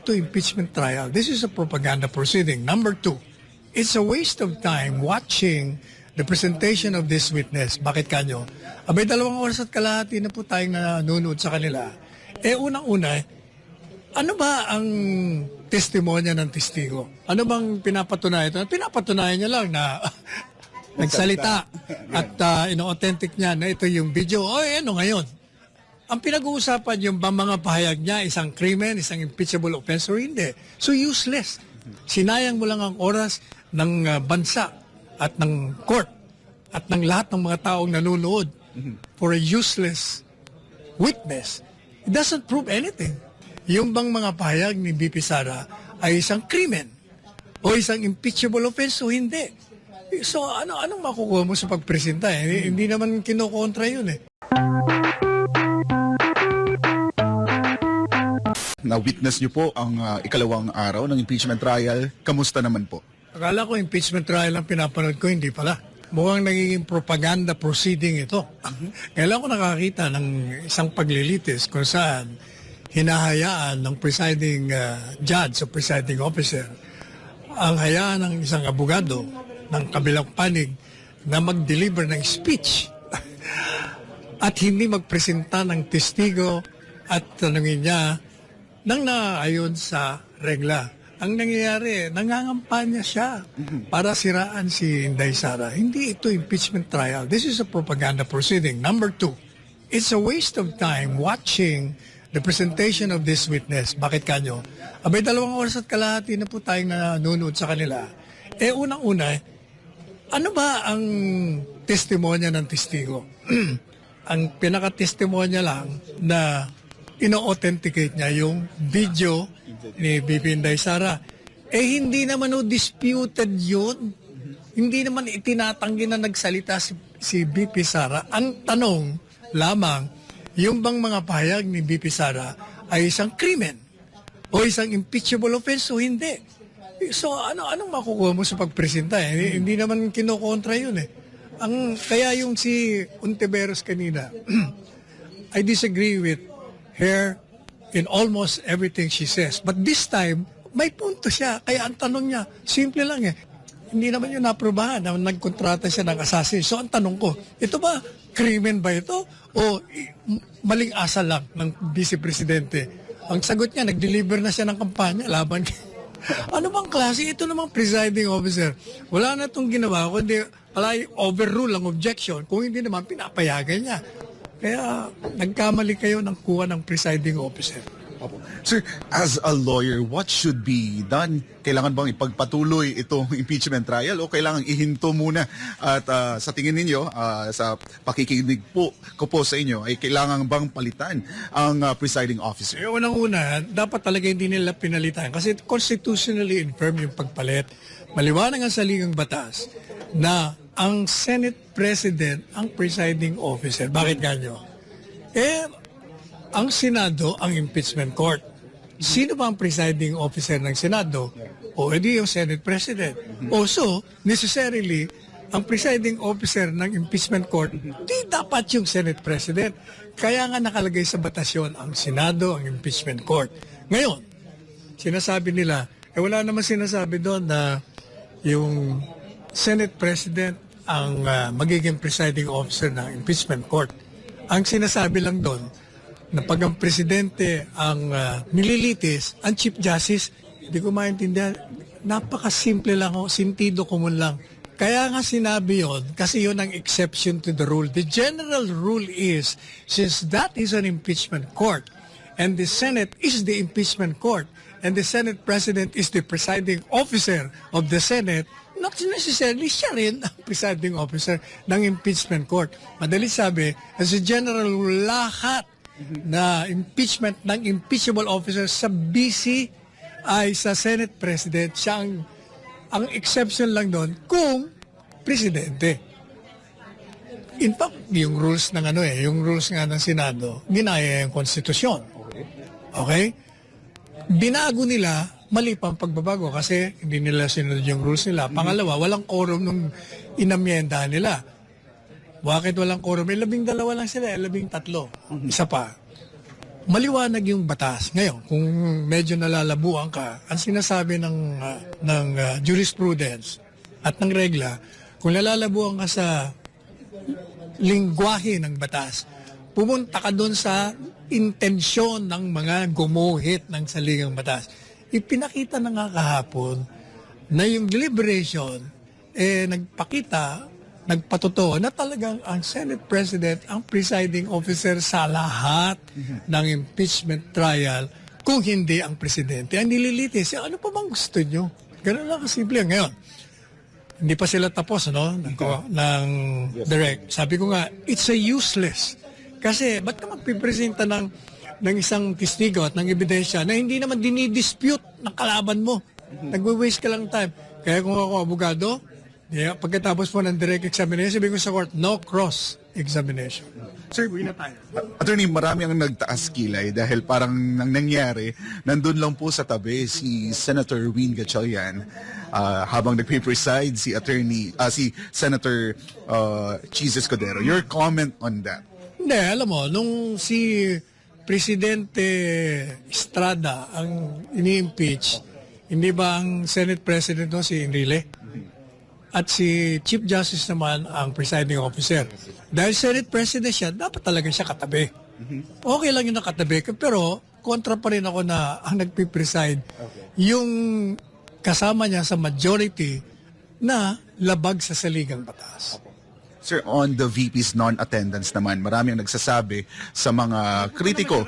ito impeachment trial. This is a propaganda proceeding. Number two, it's a waste of time watching the presentation of this witness. Bakit kanyo? Abay, 2 oras at kalahati na po tayong nanonood sa kanila. Unang-una, ano ba ang testimonya ng testigo? Ano bang pinapatunayan ito? Pinapatunayan niya lang na nagsalita at ino-authentic niya na ito yung video. Ano ngayon? Ang pinag-uusapan yung bang mga pahayag niya, isang krimen, isang impeachable offense o hindi. So useless. Sinayang mo lang ang oras ng bansa at ng court at ng lahat ng mga taong nanonood for a useless witness. It doesn't prove anything. Yung bang mga pahayag ni BP Sara ay isang krimen o isang impeachable offense o hindi. So anong makukuha mo sa pagpresenta? Hindi naman kinokontra yun eh. Na-witness niyo po ang ikalawang araw ng impeachment trial. Kamusta naman po? Akala ko impeachment trial ang pinapanood ko, hindi pala. Mukhang nagiging propaganda proceeding ito. Kailan ko nakakita ng isang paglilitis kung saan hinahayaan ng presiding judge o presiding officer ang hayaan ng isang abogado ng kabilang panig na mag-deliver ng speech at hindi magpresenta ng testigo at tanungin niya nang naayon sa regla. Ang nangyayari, nangangampanya siya para siraan si Inday Sara. Hindi ito impeachment trial. This is a propaganda proceeding. Number two, it's a waste of time watching the presentation of this witness. Bakit kanyo? Abay, 2 oras at kalahati na po tayong nanonood sa kanila. Unang-una, ano ba ang testimonya ng testigo? Ang pinaka-testimonya lang na ino-authenticate niya yung video ni BP Inday Sara. Hindi naman disputed yun. Hindi naman itinatanggi na nagsalita si BP Sara. Ang tanong lamang, yung bang mga pahayag ni BP Sara ay isang krimen o isang impeachable offense o hindi. So anong makukuha mo sa pagpresenta? Hindi naman kinokontra yun eh. Kaya yung si Ontiveros kanina, I disagree with her in almost everything she says. But this time, may punto siya. Kaya ang tanong niya, simple lang eh. Hindi naman yun naprobahan na nagkontrata siya ng assassin. So ang tanong ko, ito ba, krimen ba ito? O maling asal lang ng Vice Presidente? Ang sagot niya, nag-deliver na siya ng kampanya laban. Ano bang klase? Ito namang presiding officer. Wala na itong ginawa, kundi palay overrule ang objection. Kung hindi naman, pinapayagan niya. Kaya nagkamali kayo ng kuha ng presiding officer. Sir, as a lawyer, what should be done? Kailangan bang ipagpatuloy itong impeachment trial o kailangan ihinto muna? At sa tingin ninyo, sa pakikinig po ko po sa inyo, ay kailangan bang palitan ang presiding officer? Unang-una, dapat talaga hindi nila pinalitan kasi constitutionally infirm yung pagpalit. Maliwanag ang saligang batas na ang Senate President ang presiding officer. Bakit ganyo? Ang Senado ang impeachment court. Sino ba ang presiding officer ng Senado? Edi yung Senate President. So, necessarily, ang presiding officer ng impeachment court, di dapat yung Senate President. Kaya nga nakalagay sa batasyon ang Senado, ang impeachment court. Ngayon, sinasabi nila, wala naman sinasabi doon na yung Senate President ang magiging presiding officer ng impeachment court. Ang sinasabi lang doon, na pag ang presidente ang nililitis, ang Chief Justice, hindi ko maintindihan, napakasimple lang, sintido common lang. Kaya nga sinabi yon kasi yon ang exception to the rule. The general rule is, since that is an impeachment court, and the Senate is the impeachment court, and the Senate President is the presiding officer of the Senate, not necessarily siya rin ang presiding officer ng impeachment court. Madali sabi, as a general rule, lahat na impeachment ng impeachable officer sa BC ay sa Senate President. Siya ang exception lang doon kung presidente. In fact, yung rules ng yung rules nga ng Senado, ginaya yung konstitusyon. Okay? Binago nila, mali pa ang pagbabago kasi hindi nila sinunod yung rules nila. Pangalawa, walang quorum nung inamyenda nila. Bakit walang quorum? 12 lang sila, 13. Isa pa. maliwanag yung batas. Ngayon, kung medyo nalalabuan ka, ang sinasabi ng jurisprudence at ng regla, kung nalalabuan ka sa lingwahe ng batas, pumunta ka doon sa intensyon ng mga gumuhit ng saligang batas. Ipinakita na nga kahapon na yung deliberation, nagpatotoo na talagang ang Senate President ang presiding officer sa lahat ng impeachment trial, kung hindi ang Presidente. Ang nililitis, ano pa bang gusto nyo? Ganun lang kasimple. Ngayon, hindi pa sila tapos ng direct. Sabi ko nga, it's a useless. Kasi ba't ka magpipresenta ng isang testigo at ng ebidensya na hindi naman dinidispute ng kalaban mo? Nagwe-waste ka lang time. Kaya kung ako abogado, pagkatapos po ng direct examination, sabi ko sa court, no cross-examination. Sir, buwi na tayo. Attorney, marami ang nagtaas kilay dahil parang nang nangyari, nandun lang po sa tabi si Senator Win Gatchalian habang nagpe-preside si Senator Chis Escudero. Your comment on that? Hindi, alam mo, nung si Presidente Estrada ang ini-impeach, hindi ba ang Senate President no, si Enrile? At si Chief Justice naman ang presiding officer. Dahil Senate President siya, dapat talaga siya katabi. Okay lang yung nakatabi, pero kontra pa rin ako na ang nagpipreside, yung kasama niya sa majority na labag sa saligang batas. Sir, on the VP's non-attendance naman, marami ang nagsasabi sa mga kritiko.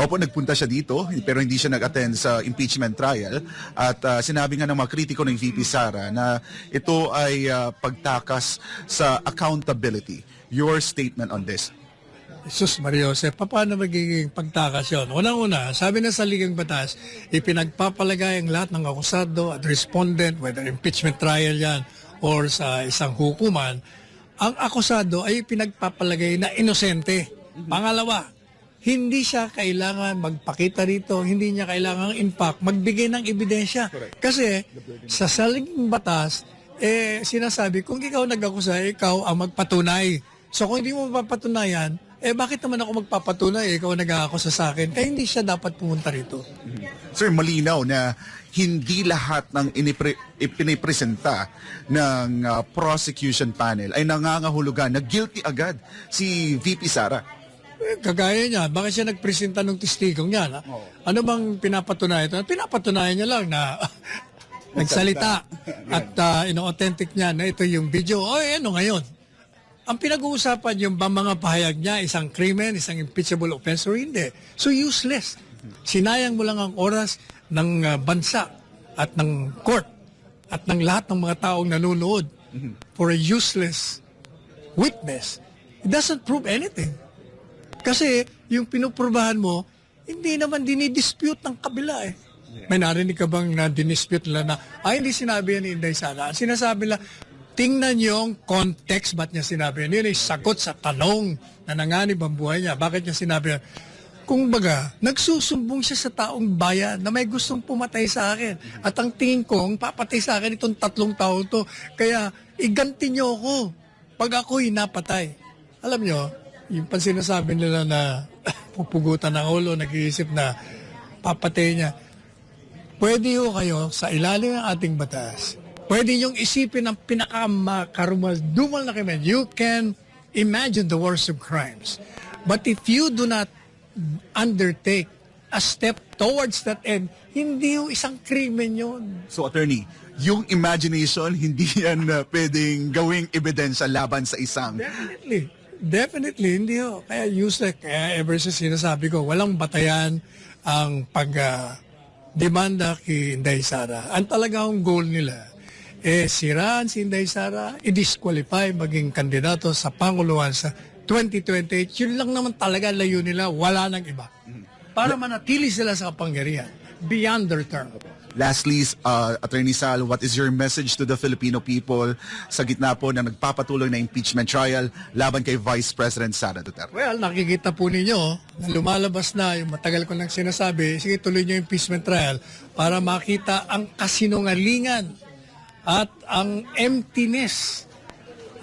Opo, nagpunta siya dito, pero hindi siya nag-attend sa impeachment trial. At sinabi nga ng mga kritiko ng VP Sara na ito ay pagtakas sa accountability. Your statement on this? Jesus Maria Jose, paano magiging pagtakas yun? Unang-una, sabi na sa Ligang Batas, ipinagpapalagay ang lahat ng akusado at respondent, whether impeachment trial yan or sa isang hukuman, ang akusado ay pinagpapalagay na inosente. Pangalawa, hindi siya kailangan magpakita rito, hindi niya kailangan in fact magbigay ng ebidensya. Kasi sa saliging batas, sinasabi kung ikaw nag-akusa, ikaw ang magpatunay. So kung hindi mo mapapatunayan, bakit naman ako magpapatunay? Ikaw nag-aakusa sa akin. Kaya hindi siya dapat pumunta rito. Sir, malinaw na hindi lahat ng ipinipresenta ng prosecution panel ay nangangahulugan na guilty agad si VP Sara. Kagaya niya, bakit siya nagpresenta ng testigong niya? Ano bang pinapatunayan ito? Pinapatunayan niya lang na nagsalita at ino-authentic niya na ito yung video. Ano ngayon? Ang pinag-uusapan yung mga pahayag niya, isang krimen, isang impeachable offense or hindi. So useless. Sinayang mo lang ang oras ng bansa at ng court at ng lahat ng mga taong nanonood for a useless witness. It doesn't prove anything. Kasi yung pinuprubahan mo, hindi naman dinidispute ng kabila eh. May narinig ka bang na dinispute nila na, hindi sinabi yan ni Inday Sara. Ang sinasabi nila, tingnan yung context, ba't niya sinabi yan? Yun ay sagot sa tanong na nanganib ang buhay niya. Bakit niya sinabi yan? Kung baga, nagsusumbong siya sa taong bayan na may gustong pumatay sa akin. At ang tingin ko, ang papatay sa akin itong 3 taon to. Kaya, iganti niyo ako pag ako'y napatay. Alam niyo, yung sinasabi nila na pupugutan ng ulo, nag-iisip na papatay niya. Pwede ho kayo, sa ilalim ng ating batas, pwede niyong isipin ang pinakamadumal na krimen. You can imagine the worst of crimes. But if you do not undertake a step towards that end, hindi yung isang krimen yun. So, attorney, yung imagination, hindi yan pwedeng gawing ebidensya laban sa isang... Definitely, hindi ho. Kaya useless. Kaya ever since sinasabi ko, walang batayan ang pag-demanda kay Inday Sara. Ang talagang goal nila, siraan si Inday Sara, i-disqualify maging kandidato sa Panguluhan sa 2028. Yun lang naman talaga layo nila, wala nang iba. Para manatili sila sa kapangyarihan beyond their term. Lastly, Attorney Sal, what is your message to the Filipino people sa gitna po na nagpapatuloy na impeachment trial laban kay Vice President Sara Duterte? Well, nakikita po ninyo na lumalabas na yung matagal ko nang sinasabi, sige tuloy nyo yung impeachment trial para makita ang kasinungalingan at ang emptiness,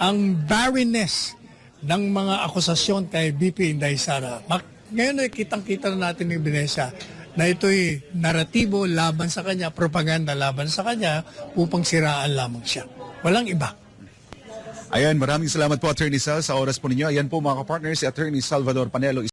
ang barrenness ng mga akusasyon kay BP Inday Sara. Ngayon ay kitang-kita na natin ni Vanessa na ito'y naratibo laban sa kanya, propaganda laban sa kanya, upang siraan lamang siya. Walang iba. Ayan, maraming salamat po Attorney Sal sa oras po ninyo. Ayan po mga kapartners, si Attorney Salvador Panelo,